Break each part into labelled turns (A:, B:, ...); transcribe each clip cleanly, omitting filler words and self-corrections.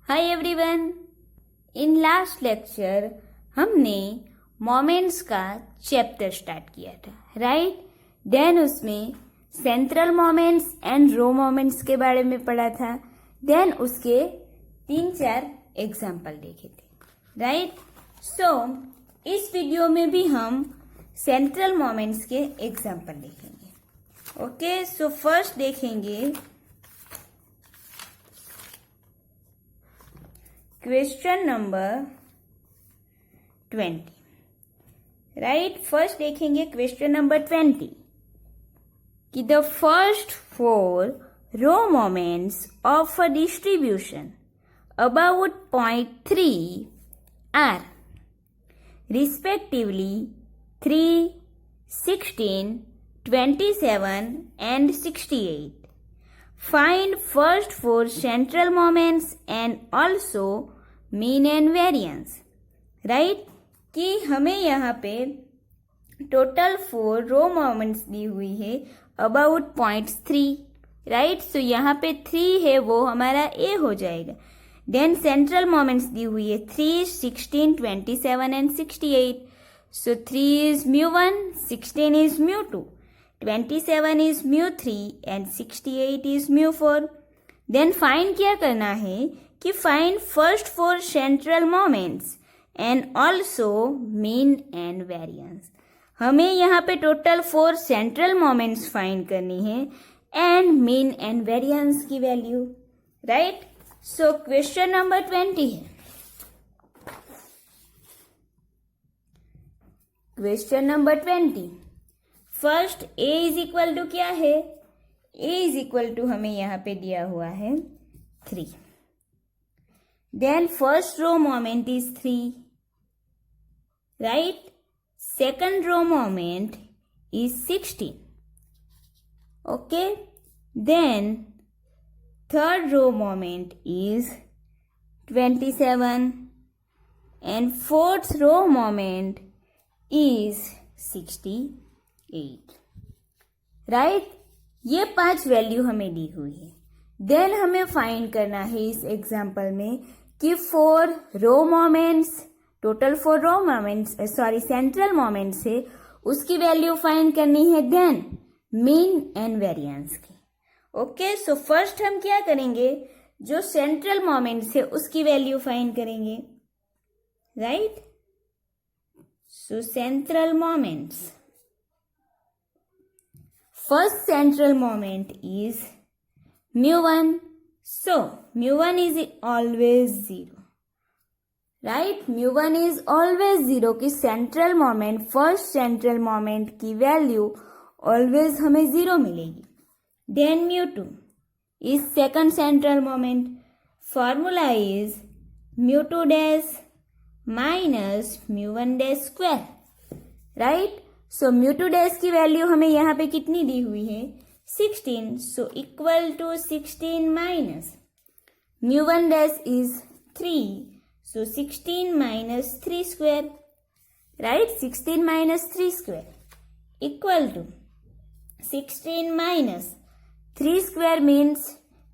A: Hi everyone. In last lecture हमने moments का chapter start किया था, राइट। देन उसमें central moments and raw moments के बारे में पढ़ा था। देन उसके 3-4 एग्जाम्पल देखे थे, राइट। सो इस वीडियो में भी हम सेंट्रल मोमेंट्स के एग्जाम्पल देखेंगे। ओके, सो फर्स्ट देखेंगे क्वेश्चन नंबर 20, राइट। फर्स्ट देखेंगे क्वेश्चन नंबर 20 कि the first 4 raw moments of a distribution about point 3 are respectively 3, 16, 27 and 68. Find first 4 central moments and also mean and variance, right। कि हमें यहाँ पे total 4 raw moments दी हुई है about points 3, right. So यहाँ पे 3 है वो हमारा ए हो जाएगा। देन सेंट्रल मोमेंट्स दी हुई है 3, 16, 27 and 68। So 3 is μ1, 16 is μ2, 27 is μ3 and 68 is μ4. Then find क्या करना है कि find first 4 central moments and also mean and variance। हमें यहाँ पे टोटल 4 central moments find करनी है and mean and variance की value, right. So question number 20 है। Question number 20 first a is equal to क्या है? a इज इक्वल टू हमें यहाँ पे दिया हुआ है 3। Then first raw moment is 3, right. Second raw moment is 16, okay. Then third raw moment is 27 and fourth raw moment is 68, right. ये 5 value हमें दी हुई है। देन हमें फाइंड करना है इस एग्जाम्पल में कि 4 raw moments, total 4 raw moments central moments है, उसकी वैल्यू फाइंड करनी है। देन मीन एंड वेरिएंस की। ओके, सो फर्स्ट हम क्या करेंगे, जो सेंट्रल मोमेंट्स है उसकी वैल्यू फाइंड करेंगे, right. So central moments, first central moment is μ1, so μ1 is always 0, right। μ1 is always 0 कि central moment, first central moment की वैल्यू always हमें 0 मिलेगी। then μ2 is second central moment, formula is μ2 dash minus μ1 dash square, right। So μ2 dash की value हमें यहाँ पे कितनी दी हुई है? 16। So equal to 16 minus μ1 dash is 3, so 16 minus 3 square, right. 16 minus 3 square equal to 16 minus 3 square means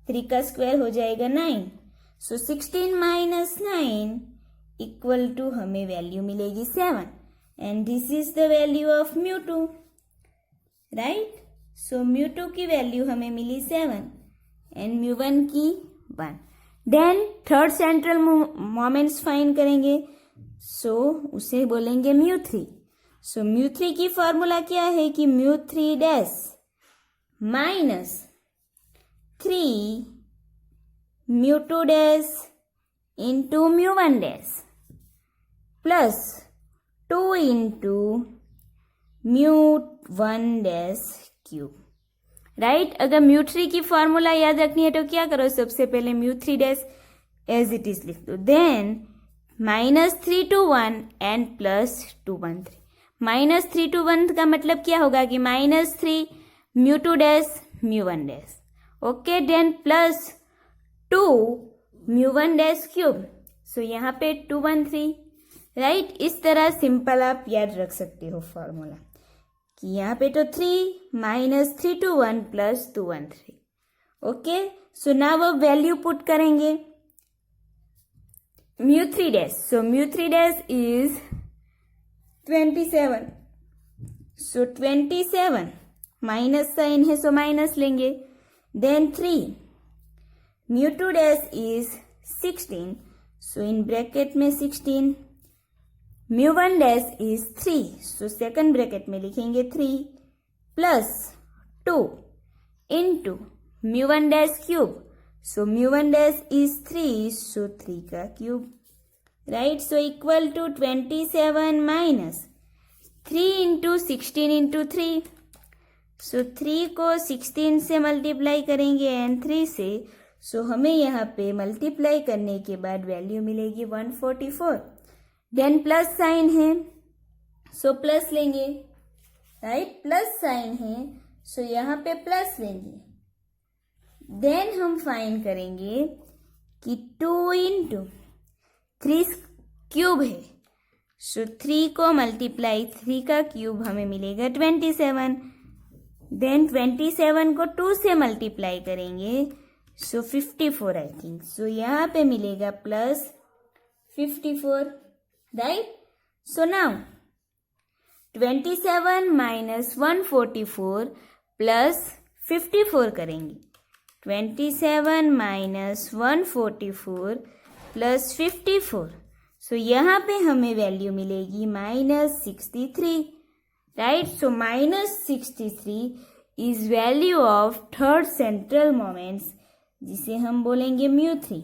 A: 3 का square हो जाएगा 9। सो 16 माइनस 9 इक्वल टू हमें वैल्यू मिलेगी 7 and this is the value of μ2, right। so μ2 की value हमें मिली 7 and μ1 की 1। then third central moments find करेंगे, so उसे बोलेंगे μ3। so μ3 की फॉर्मूला क्या है कि μ3 dash minus 3 μ2 dash into μ1 dash plus 2 into μ1 dash cube, right. अगर μ3 की फॉर्मूला याद रखनी है तो क्या करो, सबसे पहले μ3 डैश एज इट इज लिख दो। Then -3 to 1 and +2 1 3। -3 to 1 का मतलब क्या होगा कि -3 μ2 dash μ1 dash, okay. Then +2 μ1 dash cube, so यहाँ पे 2 1 3, राइट। इस तरह सिंपल आप याद रख सकते हो फॉर्मूला कि यहाँ पे तो 3 -3 to 1 +2 1 3, ओके। सो नाउ अब वैल्यू पुट करेंगे। mu3 dash. So mu3 dash is 27. So 27 minus sign है सो माइनस लेंगे. Then 3 mu2 dash is 16. So in bracket में 16. mu1 dash is 3. So second bracket में लिखेंगे 3 plus 2 into mu1 dash cube. So mu1 dash is 3. So 3 का cube. Right? So equal to 27 minus 3 into 16 into 3. So 3 को 16 से multiply करेंगे and 3 से. सो हमें यहाँ पे मल्टीप्लाई करने के बाद वैल्यू मिलेगी 144. देन प्लस साइन है सो प्लस लेंगे. राइट? प्लस साइन है सो यहाँ पे प्लस लेंगे. देन हम फाइंड करेंगे कि 2 इंटू 3 क्यूब है. सो 3 को मल्टीप्लाई 3 का क्यूब हमें मिलेगा 27. देन 27 को 2 से मल्टीप्लाई करेंगे सो 54 आई थिंक. सो यहाँ पे मिलेगा plus 54. Right? So now 27 minus 144 plus 54 करेंगे. 27 माइनस 144 प्लस 54. सो यहाँ पे हमें वैल्यू मिलेगी -63. Right? So -63 is value of third central moments, जिसे हम बोलेंगे mu3.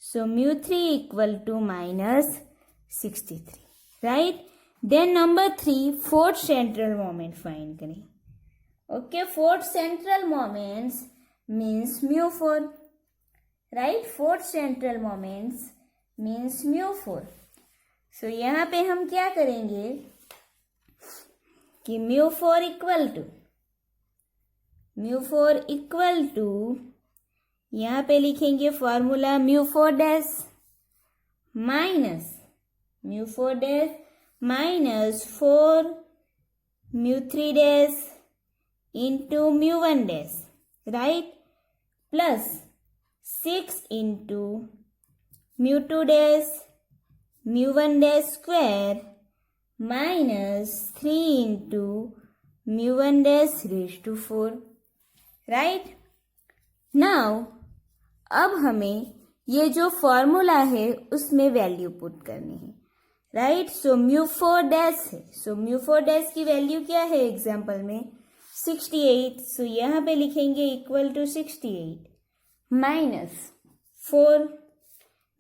A: So mu3 equal to -63. Right? Then number 3 fourth central moment find करें. Okay, fourth central moments means mu4. Right? Fourth central moments means mu4. So यहाँ पे हम क्या करेंगे कि mu4 इक्वल टू यहाँ पे लिखेंगे formula mu4 dash minus 4 mu3 dash into mu1 dash. Right? Plus 6 into mu2 dash mu1 dash square minus 3 into mu1 dash raise to 4. Right? Now अब हमें ये जो फॉर्मूला है उसमें वैल्यू पुट करनी है. राइट? सो mu4 डैश है. सो mu4 dash की वैल्यू क्या है एग्जाम्पल में 68. सो यहाँ पे लिखेंगे equal to 68 minus 4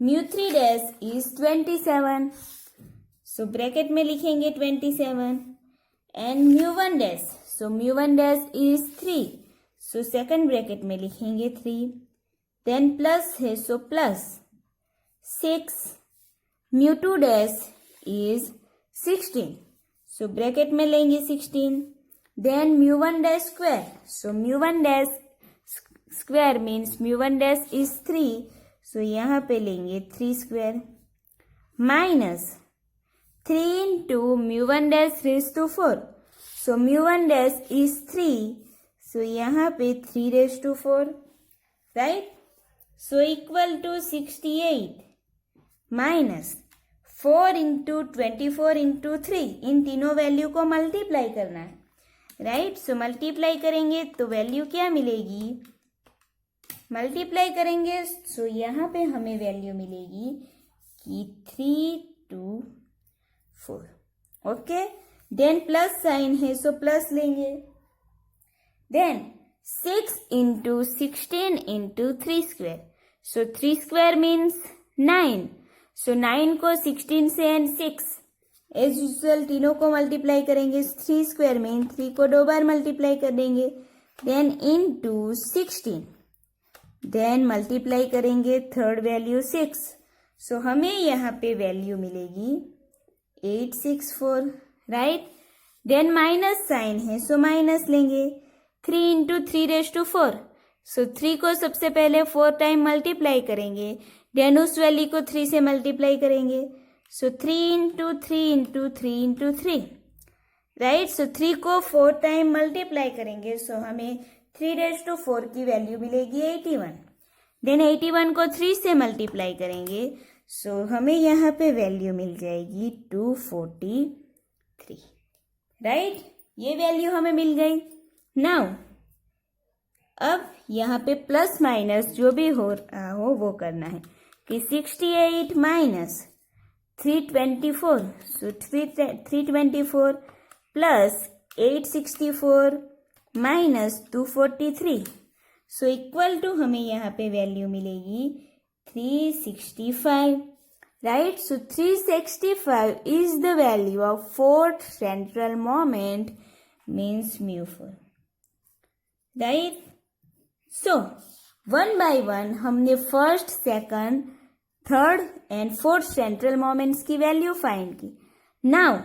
A: mu3 dash is 27. So bracket में लिखेंगे 27 and mu1 dash. So mu1 dash is 3. So second bracket में लिखेंगे 3. देन प्लस है so plus 6 mu2 dash is 16. So bracket में लेंगे 16. Then mu1 dash square. So mu1 dash square means mu1 dash is 3. So यहाँ पे लेंगे 3 square minus 3 into mu1 dash raise to 4. So mu1 dash is 3. So यहाँ पे 3 raise to 4. Right? So equal to 68 minus 4 into 24 into 3. इन तीनों value को multiply करना है. राइट? सो मल्टीप्लाई करेंगे तो वैल्यू क्या मिलेगी, मल्टीप्लाई करेंगे सो यहाँ पे हमें वैल्यू मिलेगी कि 324. ओके, देन प्लस साइन है सो प्लस लेंगे. Then 6 into 16 into 3 square. So 3 square means 9. So 9 को 16 से एंड 6 एज यूजुअल तीनों को मल्टीप्लाई करेंगे. 3 स्क्वायर मीन 3 को 2 बार मल्टीप्लाई कर देंगे. Then into 16. देन मल्टीप्लाई करेंगे थर्ड वैल्यू 6. सो हमें यहाँ पे वैल्यू मिलेगी 864. राइट? देन माइनस साइन है सो माइनस लेंगे. 3 इंटू 3 रेज टू 4. सो 3 को सबसे पहले 4 टाइम मल्टीप्लाई करेंगे. देन उस वैल्यू को 3 से मल्टीप्लाई करेंगे. सो 3 इंटू 3 इंटू 3 इंटू 3. राइट? सो 3 को 4 टाइम मल्टीप्लाई करेंगे. सो हमें 3 रेज टू 4 की वैल्यू मिलेगी 81. देन 81 को 3 से मल्टीप्लाई करेंगे. सो हमें यहाँ पे वैल्यू मिल जाएगी 243, राइट। ये वैल्यू हमें मिल गई। नाउ अब यहाँ पे प्लस माइनस जो भी हो रहा हो वो करना है कि 68 minus 324, so 324 plus 864 minus 243, so equal to हमें यहाँ पे वैल्यू मिलेगी 365, right. So 365 is the value of fourth central moment means μ4, right. So one by one हमने first, second, third and fourth central moments की वैल्यू फाइंड की। Now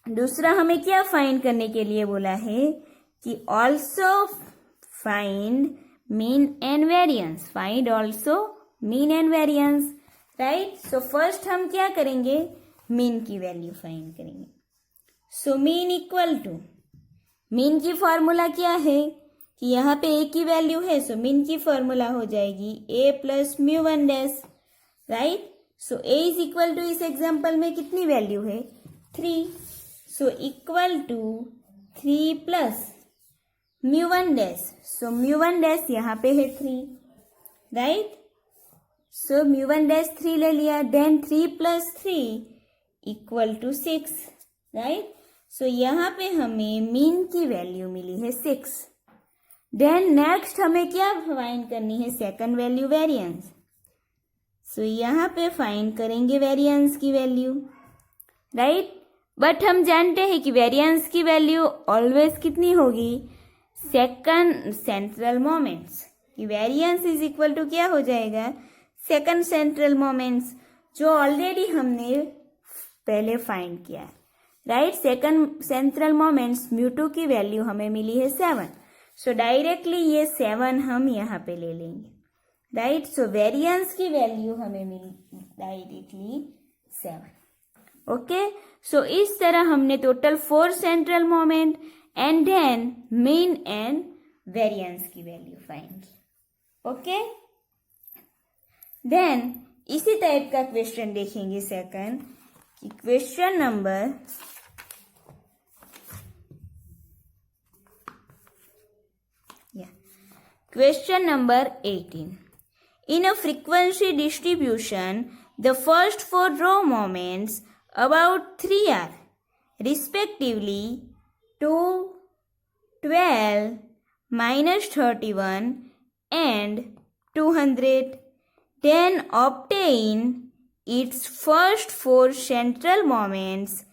A: दूसरा हमें क्या फाइंड करने के लिए बोला है कि also find mean and variance, find also mean and variance, right. So first हम क्या करेंगे, मीन की वैल्यू फाइंड करेंगे। So mean equal to, mean की फॉर्मूला क्या है कि यहाँ पे ए की वैल्यू है, सो मीन की फॉर्मूला हो जाएगी A plus μ1 dash, right. So A is equal to, इस एग्जाम्पल में कितनी वैल्यू है 3, so equal to 3 plus μ1 dash, so μ1 dash यहाँ पे है 3, राइट। सो μ1 डैश 3 ले लिया, then 3 plus 3 equal to 6, right. So यहाँ पे हमें मीन की वैल्यू मिली है 6। देन नेक्स्ट हमें क्या फाइंड करनी है, सेकंड वैल्यू वेरिएंस। सो यहाँ पे फाइंड करेंगे वेरिएंस की वैल्यू, राइट। बट हम जानते हैं कि वेरिएंस की वैल्यू ऑलवेज कितनी होगी, सेकंड सेंट्रल मोमेंट्स की वेरिएंस इज इक्वल टू क्या हो जाएगा, सेकंड सेंट्रल मोमेंट्स, जो ऑलरेडी हमने पहले फाइंड किया है, राइट। सेकंड सेंट्रल मोमेंट्स μ2 की वैल्यू हमें मिली है 7, सो डायरेक्टली ये 7 हम यहाँ पे ले लेंगे, राइट। सो वेरिएंस की वैल्यू हमें मिली डायरेक्टली 7, ओके। सो इस तरह हमने total 4 central moment and then mean and variance की वैल्यू फाइंड की, ओके। देन इसी टाइप का क्वेश्चन देखेंगे सेकंड, कि question number Question number 18. In a frequency distribution, the first 4 row moments about 3 are respectively 2, 12, minus 31 and 200. Then obtain its first 4 central moments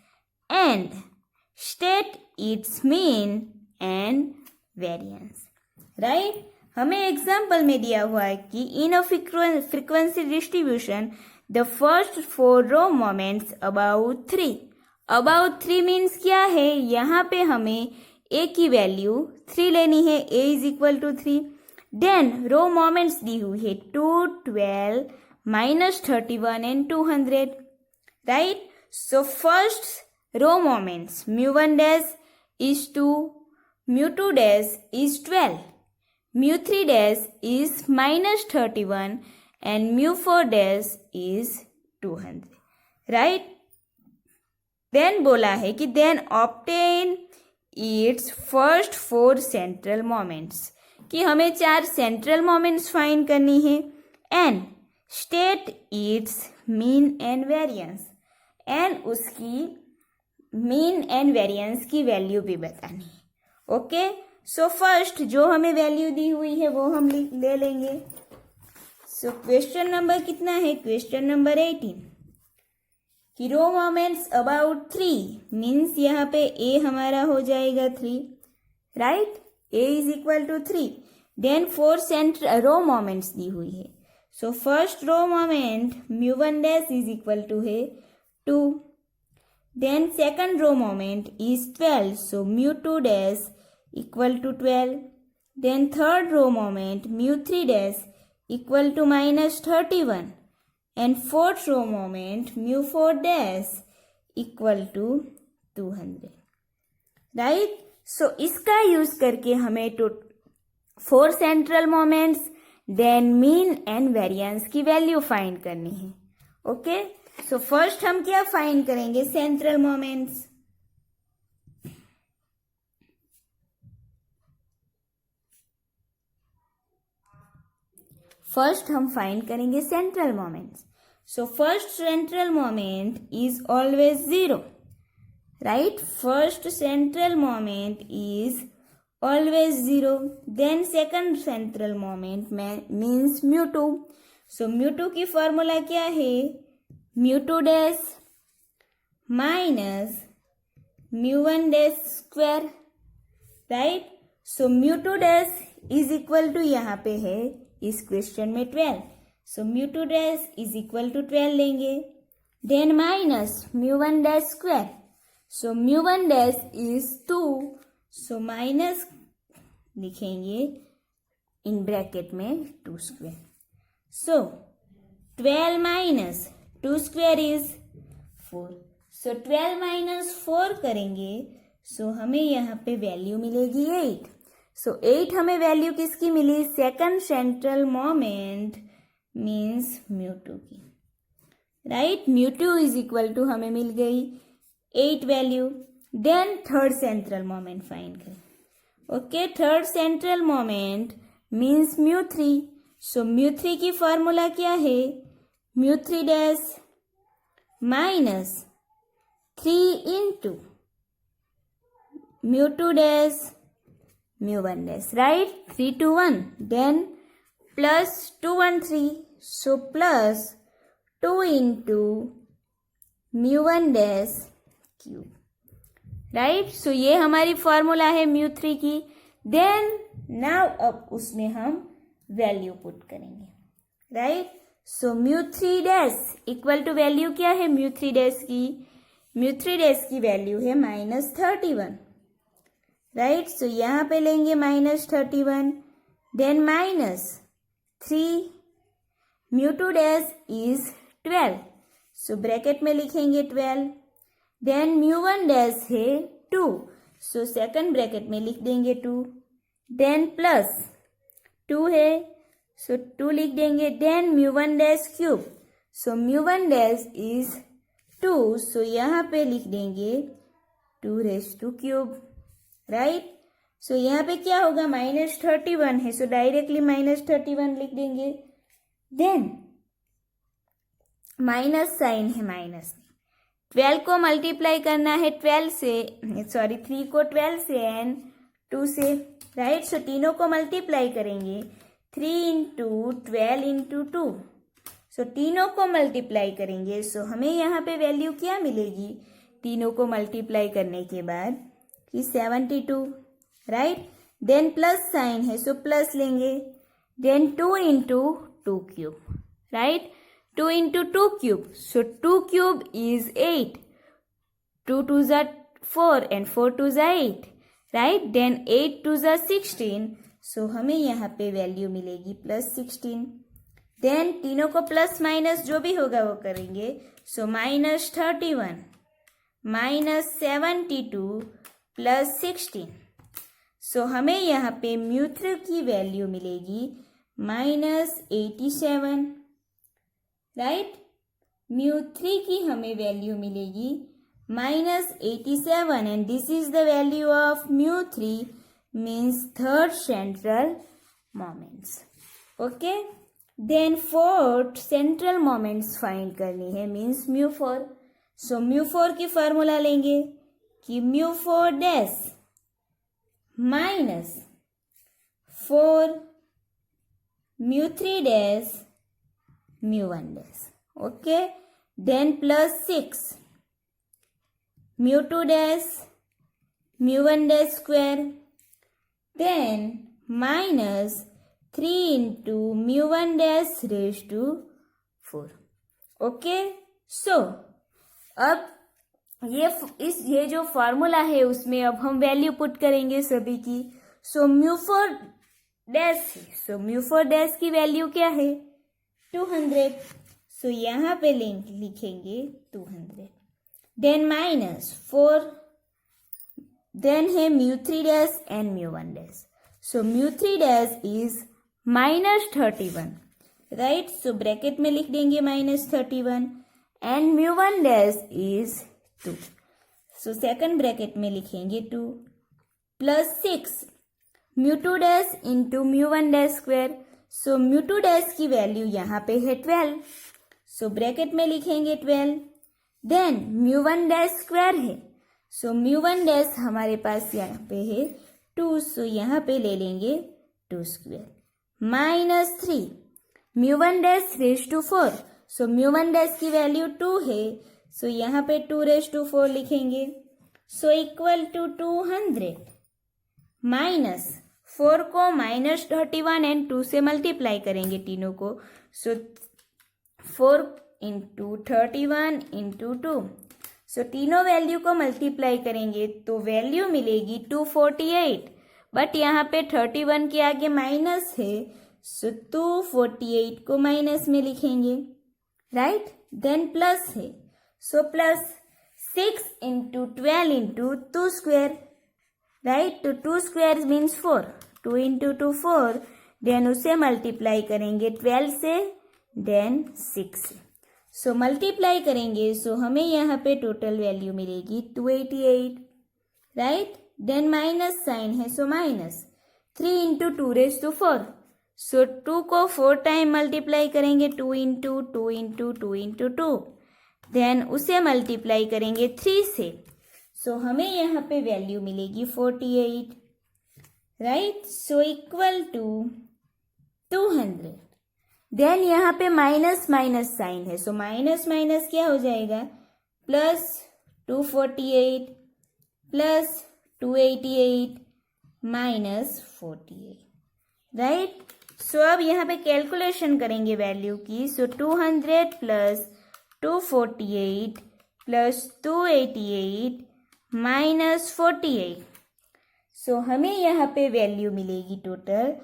A: and state its mean and variance. Right? हमें example में दिया हुआ है कि in a frequency distribution the first 4 raw moments about 3, about 3 means क्या है, यहाँ पे हमें ए की वैल्यू 3 लेनी है, A is equal to 3। Then raw moments दी हुई है 2, 12, minus 31 and 200, right. So first raw moments μ1 dash is 2, μ2 dash is 12, μ3 dash is minus 31 and μ4 dash is 200, right? Then बोला है कि then obtain its first 4 central moments, कि हमें 4 central moments find करनी है and state its mean and variance, and उसकी mean and variance की value भी बतानी है, ओके। सो फर्स्ट जो हमें वैल्यू दी हुई है वो हम ले लेंगे। सो क्वेश्चन नंबर कितना है, क्वेश्चन नंबर 18, कि रो मोमेंट्स अबाउट 3 मीन्स यहाँ पे ए हमारा हो जाएगा 3, right. A is equal to 3। Then 4 central raw moments दी हुई है। So first raw moment μ1 dash is equal to है 2। Then second raw moment is 12, so μ2 dash equal to 12. Then third row moment μ3 dash equal to minus 31 and fourth row moment μ4 dash equal to 200, right? So इसका use करके हमें 4 central moments then mean and variance की value find करनी है. Okay, so first हम क्या find करेंगे? Central moments. First हम फाइंड करेंगे central moments. So first central moment is always zero, right? First central moment is always zero. Then second central moment means mu2. So mu2 की formula क्या है? mu2 dash minus mu1 dash square, right? So mu2 dash is equal to यहाँ पे है इस question में 12. So mu2 dash is equal to 12 लेंगे. Then minus mu1 dash square. So mu1 dash is 2. So minus लिखेंगे in bracket में 2 स्क्वायर. So 12 minus 2 square is 4. So 12 minus 4 करेंगे, सो हमें यहाँ पे वैल्यू मिलेगी 8. सो 8 हमें वैल्यू किसकी मिली? Second central moment means mu2 की, right? mu2 is equal to हमें मिल गई 8 value. Then third central moment find करें. Okay, third central moment means mu3. So mu3 की फॉर्मूला क्या है? mu3 dash minus 3 into mu2 dash mu1 dash, right? 3 to 1. Then plus 2 1 3. So plus 2 into mu1 dash cube, right? So ये हमारी formula है mu3 की. Then now अब उसमें हम वैल्यू पुट करेंगे, right? So mu3 dash equal to value क्या है mu3 डैश की? mu3 डैश की वैल्यू है -31, राइट? सो यहाँ पे लेंगे -31. Then minus 3 mu2 dash is 12. So bracket में लिखेंगे 12. देन mu1 डैश है 2. सो सेकंड ब्रैकेट में लिख देंगे 2. देन प्लस 2 है, सो 2 लिख देंगे. Then mu1 dash cube. So mu1 dash is 2. So यहाँ पे लिख देंगे 2 raise to cube, right? So यहाँ पे क्या होगा? -31 है, सो डायरेक्टली -31 लिख देंगे. देन माइनस साइन है माइनस. 12 को मल्टीप्लाई करना है 12 से, सॉरी 3 को 12 से एंड 2 से, राइट? सो तीनों को मल्टीप्लाई करेंगे 3 इंटू 12 इंटू 2. सो तीनों को मल्टीप्लाई करेंगे, सो हमें यहाँ पे वैल्यू क्या मिलेगी तीनों को मल्टीप्लाई करने के बाद? कि 72, राइट? देन प्लस साइन है, सो प्लस लेंगे. Then 2 into 2 cube, right? 2 into 2 cube. So 2 cube is 8. 2 2s are 4 and 4 2s are 8. Right? Then 8 2s are 16. So हमें यहाँ पे वैल्यू मिलेगी +16. देन तीनों को प्लस माइनस जो भी होगा वो करेंगे. सो -31 -72 +16. सो हमें यहाँ पे mu3 की वैल्यू मिलेगी -87, राइट? mu3 की हमें वैल्यू मिलेगी -87 and this is the value of mu3 means third central moments. Okay, then fourth central moments find करनी है मीन्स mu4. सो mu4 की फॉर्मूला लेंगे कि mu4 dash minus 4 mu3 dash mu1 dash. Okay, then +6 mu2 dash mu1 dash square. Then -3 into mu1 dash raise to 4. Okay, so अब ये जो formula है उसमें अब हम वैल्यू पुट करेंगे सभी की. सो mu4 डैश, सो mu4 डैश की वैल्यू क्या है? 200. सो यहाँ पे लिखेंगे 200. देन -4. देन है mu3 dash and mu1 dash. So mu3 dash is -31, right. So bracket में लिख देंगे -31 and μ1 dash is 2. So second bracket में लिखेंगे 2 plus 6 μ2 dash into μ1 dash square. So μ2 dash की वैल्यू यहाँ पे है 12. सो ब्रैकेट में लिखेंगे 12. देन μ1 डैश स्क्वायर है. सो μ1 डैश हमारे पास यहाँ पे है 2. सो यहाँ पे ले लेंगे 2 square -3 μ1 dash raise to 4. So μ1 dash की वैल्यू 2 है. सो यहाँ पे 2 रेज टू 4 लिखेंगे. सो इक्वल टू 200 माइनस 4 को -31 एंड 2 से मल्टीप्लाई करेंगे तीनों को. सो 4 इंटू 31 इंटू 2. सो तीनों वैल्यू को मल्टीप्लाई करेंगे तो वैल्यू मिलेगी 248. बट यहाँ पे 31 के आगे माइनस है. सो 248 को माइनस में लिखेंगे, राइट. देन प्लस है. So plus 6 into 12 into 2 square, right. तो 2 स्क्वायर मीन्स 4. 2 इंटू 2 4. देन उसे मल्टीप्लाई करेंगे 12 से, देन 6 से. सो मल्टीप्लाई करेंगे. सो हमें यहाँ पे टोटल वैल्यू मिलेगी 288, राइट. देन माइनस साइन है. So minus 3 into 2 raise to 4. So 2 को 4 टाइम मल्टीप्लाई करेंगे 2 इंटू 2 इंटू 2 इंटू 2. देन उसे मल्टीप्लाई करेंगे 3 से. सो हमें यहाँ पे वैल्यू मिलेगी 48, right. So equal to 200. Then यहाँ पे माइनस माइनस साइन है. सो माइनस माइनस क्या हो जाएगा, प्लस 248 प्लस 288 माइनस 48, राइट. सो अब यहाँ पे कैलकुलेशन करेंगे वैल्यू की. सो 200 प्लस 248 प्लस 288 माइनस 48. सो हमें यहाँ पे वैल्यू मिलेगी टोटल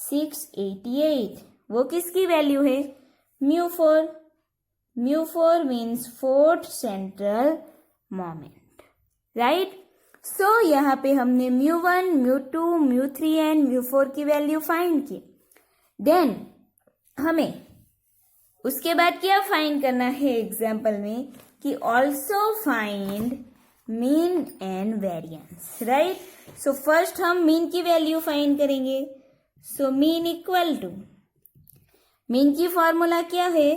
A: 688. वो किसकी वैल्यू है, μ4. μ4 means fourth central moment, right. So यहाँ पे हमने μ1 μ2 μ3 एंड μ4 की वैल्यू फाइंड की. देन हमें उसके बाद क्या फाइंड करना है एग्जाम्पल में, कि also find mean and variance, right. So first हम मीन की वैल्यू फाइंड करेंगे. So mean equal to, mean की फॉर्मूला क्या है,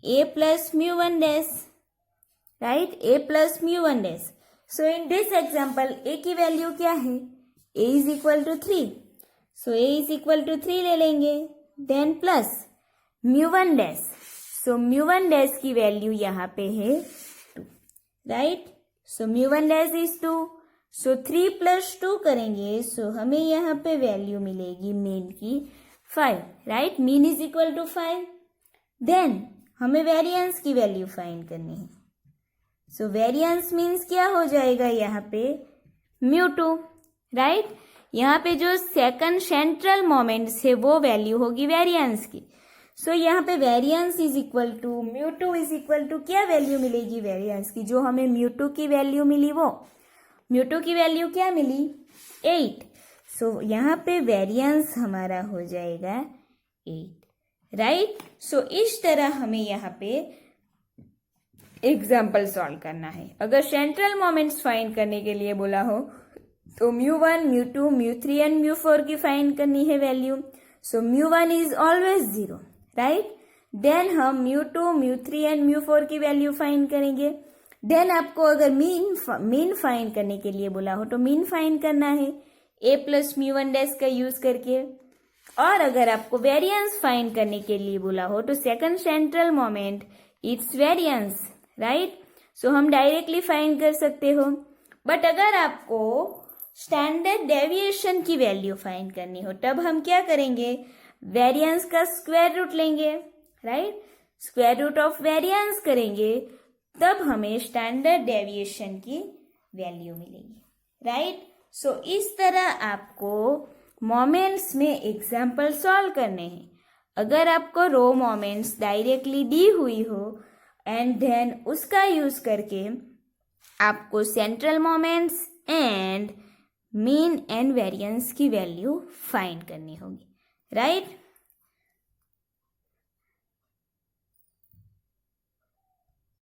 A: a plus μ1 dash, right. a plus μ1 dash. So in this example a की वैल्यू क्या है, a is equal to 3. So a is equal to 3 ले लेंगे. Then plus μ1 dash. So μ1 dash की वैल्यू यहाँ पे है 2, right. So μ1 dash is 2. So 3 plus 2 करेंगे. सो हमें यहाँ पे वैल्यू मिलेगी मीन की 5, right. Mean is equal to 5. Then हमें वेरिएंस की वैल्यू फाइंड करनी है. सो वेरिएंस मीन्स क्या हो जाएगा यहाँ पे, μ2, राइट. यहाँ पे जो सेकंड सेंट्रल मोमेंट्स है वो वैल्यू होगी वेरिएंस की. सो यहाँ पे variance is equal to μ2 is equal to क्या वैल्यू मिलेगी वेरिएंस की, जो हमें μ2 की वैल्यू मिली वो μ2 की वैल्यू क्या मिली, 8. सो यहाँ पे वेरिएंस हमारा हो जाएगा 8, राइट. सो इस तरह हमें यहाँ पे एग्जाम्पल सॉल्व करना है. अगर सेंट्रल मोमेंट्स फाइंड करने के लिए बोला हो तो μ1 μ2 μ3 एंड μ4 की फाइंड करनी है value. So μ1 is always 0, right. Then हम μ2 μ3 एंड μ4 की वैल्यू फाइंड करेंगे. देन आपको अगर मीन फाइंड करने के लिए बोला हो तो मीन फाइंड करना है a प्लस μ1 डैश का यूज करके. और अगर आपको वेरिएंस फाइंड करने के लिए बोला हो तो second central moment it's variance, right. So हम डायरेक्टली फाइंड कर सकते हो. बट अगर आपको स्टैंडर्ड डेविएशन की वैल्यू फाइंड करनी हो तब हम क्या करेंगे, वेरिएंस का स्क्वायर रूट लेंगे, right. Square root of variance करेंगे तब हमें स्टैंडर्ड डेविएशन की वैल्यू मिलेगी, राइट. सो इस तरह आपको मोमेंट्स में एग्जाम्पल सॉल्व करने हैं. अगर आपको रो मोमेंट्स डायरेक्टली दी हुई हो एंड देन उसका यूज करके आपको central moments and mean and variance की वैल्यू फाइंड करनी होगी, right?